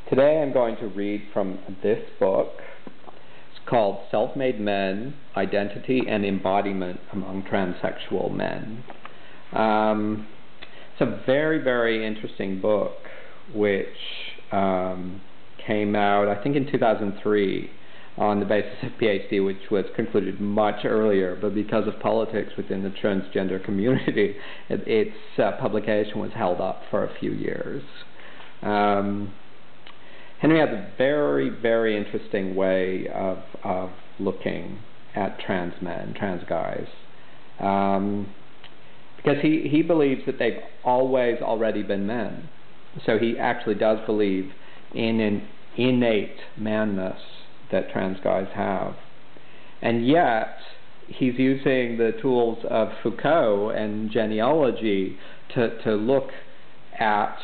Today I'm going to read from this book. It's called Self-Made Men, Identity and Embodiment Among Transsexual Men. It's a very, very interesting book which came out, I think, in 2003 on the basis of PhD, which was concluded much earlier, but because of politics within the transgender community, its publication was held up for a few years. Henry has a very, very interesting way of looking at trans men, trans guys, because he believes that they've always already been men. So he actually does believe in an innate manness that trans guys have. And yet, he's using the tools of Foucault and genealogy to look at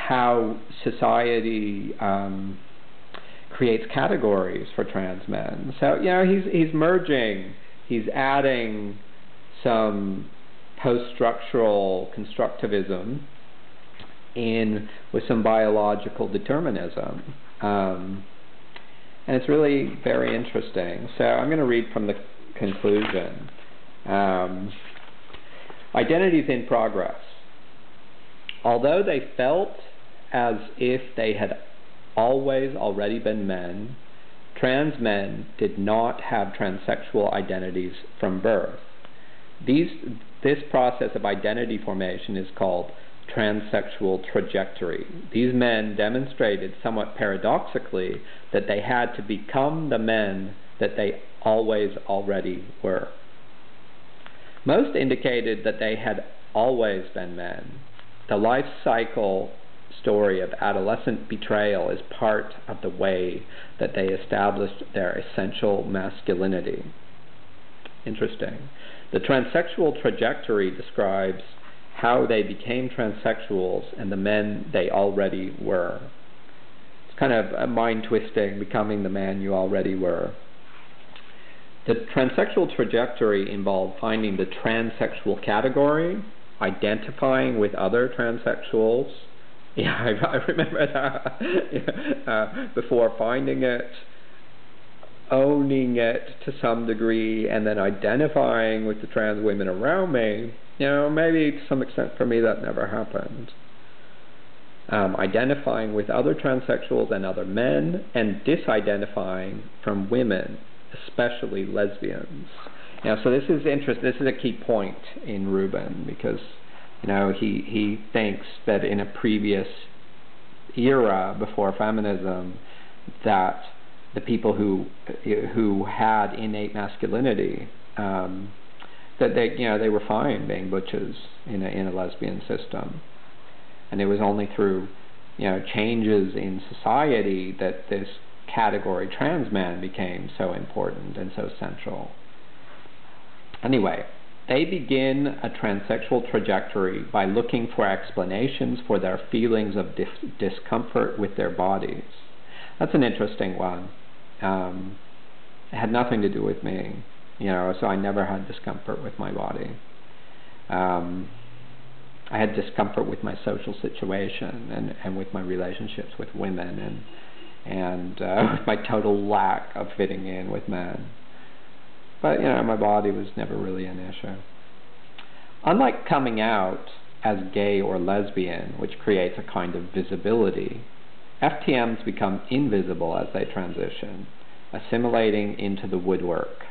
how society creates categories for trans men. So, you know, he's merging, he's adding some post-structural constructivism in with some biological determinism. And it's really very interesting. So I'm going to read from the conclusion. Identities in progress. Although they felt as if they had always already been men, trans men did not have transsexual identities from birth. This process of identity formation is called transsexual trajectory. These men demonstrated somewhat paradoxically that they had to become the men that they always already were. Most indicated that they had always been men. The life cycle story of adolescent betrayal is part of the way that they established their essential masculinity. Interesting. The transsexual trajectory describes how they became transsexuals and the men they already were. It's kind of a mind-twisting, becoming the man you already were. The transsexual trajectory involved finding the transsexual category, identifying with other transsexuals. Yeah, I remember that. Before finding it, owning it to some degree, and then identifying with the trans women around me. You know, maybe to some extent for me that never happened. Identifying with other transsexuals and other men, and disidentifying from women, especially lesbians. Now, so this is interesting. This is a key point in Rubin, because, you know, he thinks that in a previous era before feminism, that the people who had innate masculinity, that they were fine being butches in a lesbian system, and it was only through changes in society that this category trans man became so important and so central. Anyway, they begin a transsexual trajectory by looking for explanations for their feelings of discomfort with their bodies. That's an interesting one. It had nothing to do with me, so I never had discomfort with my body. I had discomfort with my social situation and with my relationships with women and with my total lack of fitting in with men. But, my body was never really an issue. Unlike coming out as gay or lesbian, which creates a kind of visibility, FTMs become invisible as they transition, assimilating into the woodwork.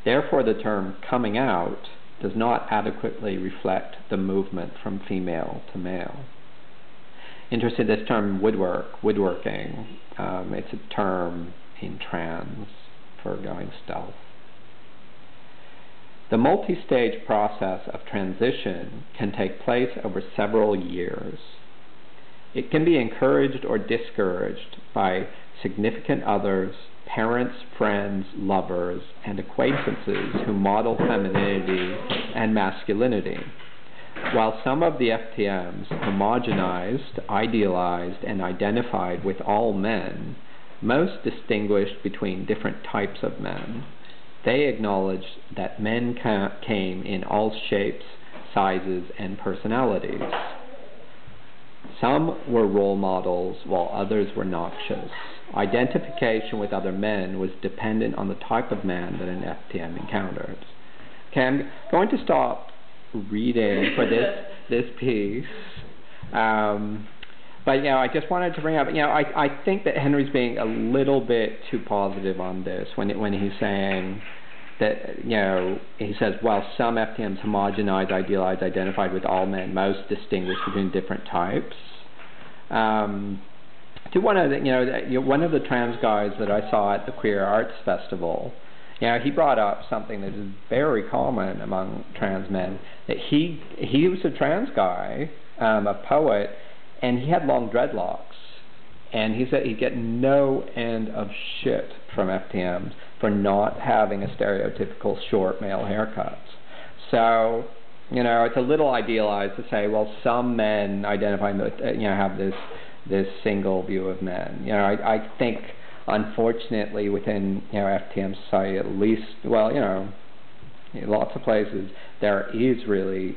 Therefore, the term coming out does not adequately reflect the movement from female to male. Interesting, this term woodworking, it's a term in trans for going stealth. The multi-stage process of transition can take place over several years. It can be encouraged or discouraged by significant others, parents, friends, lovers, and acquaintances who model femininity and masculinity. While some of the FTMs homogenized, idealized, and identified with all men, most distinguished between different types of men, they acknowledged that men came in all shapes, sizes, and personalities. Some were role models, while others were noxious. Identification with other men was dependent on the type of man that an FTM encountered. Okay, I'm going to stop reading for this piece. But, I just wanted to bring up, I think that Henry's being a little bit too positive on this when he's saying that, he says, while some FTMs homogenize, idealize, identified with all men, most distinguish between different types. To one of the trans guys that I saw at the Queer Arts Festival, he brought up something that is very common among trans men, that he was a trans guy, a poet, and he had long dreadlocks. And he said he'd get no end of shit from FTMs for not having a stereotypical short male haircut. So, it's a little idealized to say, well, some men identify, have this single view of men. I think, unfortunately, within, FTM society, at least, lots of places, there is really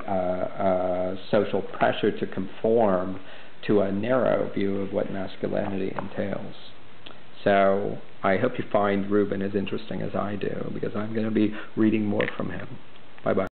social pressure to conform to a narrow view of what masculinity entails. So I hope you find Rubin as interesting as I do, because I'm going to be reading more from him. Bye-bye.